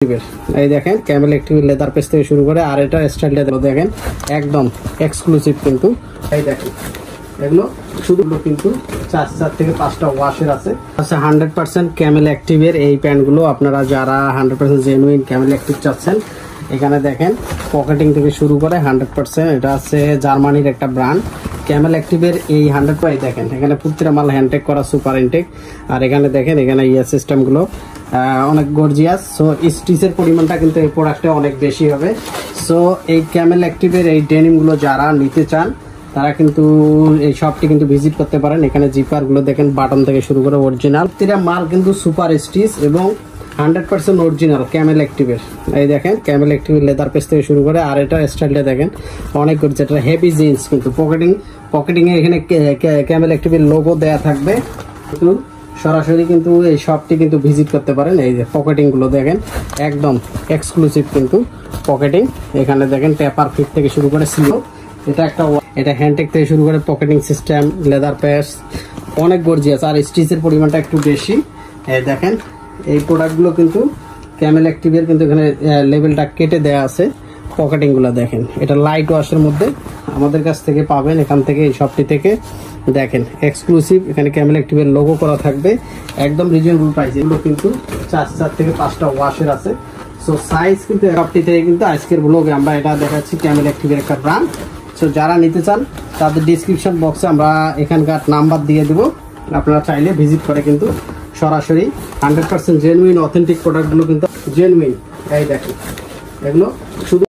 এই দেখেন Camel active leather page থেকে শুরু করে আর এটা স্টাইলটা দেখেন একদম এক্সক্লুসিভ কিন্তু এই দেখেন এগুলো শুধু কিন্তু 4 থেকে 5টা ওয়াশের আছে। আচ্ছা 100% ক্যামেল অ্যাক্টিভের এই প্যান্টগুলো আপনারা যারা 100% জেনুইন ক্যামেল অ্যাক্টিভ চাচ্ছেন এখানে দেখেন পকেটিং থেকে শুরু করে 100% এটা আছে জার্মানির একটা ব্র্যান্ড ক্যামেল অ্যাক্টিভের এই 100 দেখেন এখানে প্রত্যেকটা মাল হ্যান্ডটেক করা সুপার ইনটেক আর এখানে দেখেন এখানে ইয়ে সিস্টেমগুলো অনেক গর্জিয়াস। সো স্টিচের পরিমাণটা কিন্তু এই প্রোডাক্টে অনেক বেশি হবে। সো এই ক্যামেল অ্যাক্টিভের এই ডেনিমগুলো যারা নিতে চান তারা কিন্তু এই শপটি কিন্তু ভিজিট করতে পারেন। এখানে জিপারগুলো দেখেন বাটন থেকে শুরু করে অরিজিনাল প্রতিটা মাল কিন্তু সুপার স্টিচ এবং 100% অরিজিনাল ক্যামেল অ্যাক্টিভের। এই দেখেন ক্যামেল অ্যাক্টিভের লেদার পেজ থেকে শুরু করে আর এটা স্টাইলটা দেখেন অনেক গর্জিয়াস। এটা হেভি জিন্স কিন্তু পকেটিং এ এখানে ক্যামেল অ্যাক্টিভের লোগো দেয়া থাকবে কিন্তু সরাসরি কিন্তু এই শপটি কিন্তু ভিজিট করতে পারেন। এই যে পকেটিং গুলো দেখেন একদম এক্সক্লুসিভ কিন্তু পকেটিং এখানে দেখেন পেপার ফিট থেকে শুরু করে সিলো এটা হ্যান্ডটেক থেকে শুরু করে পকেটিং সিস্টেম লেদার প্যাচ অনেক গর্জিয়াস আর স্টিচের পরিমাণটা একটু বেশি। এই দেখেন এই প্রোডাক্টগুলো কিন্তু ক্যামেল অ্যাক্টিভের কিন্তু এখানে লেভেলটা কেটে দেয়া আছে। পকেটিং গুলো দেখেন এটা লাইট ওয়াশের মধ্যে আমাদের কাছ থেকে পাবেন এখান থেকে এই শপটি থেকে দেখেন এক্সক্লুসিভ এখানে ক্যামেল অ্যাক্টিভের লোগো করা থাকবে একদম রিজনেবল প্রাইস। এগুলো কিন্তু 4 থেকে 5টা ওয়াশের আছে। সো সাইজ কিন্তু শপটি থেকে কিন্তু আজকের ব্লগে আমরা এটা দেখাচ্ছি ক্যামেল অ্যাক্টিভের একটা ব্র্যান্ড। সো যারা নিতে চান তাদের ডিসক্রিপশন বক্সে আমরা এখানকার নাম্বার দিয়ে দেবো আপনারা চাইলে ভিজিট করে কিন্তু সরাসরি 100% জেনুইন অথেন্টিক প্রোডাক্টগুলো কিন্তু জেনুইন এই দেখেন এগুলো শুধু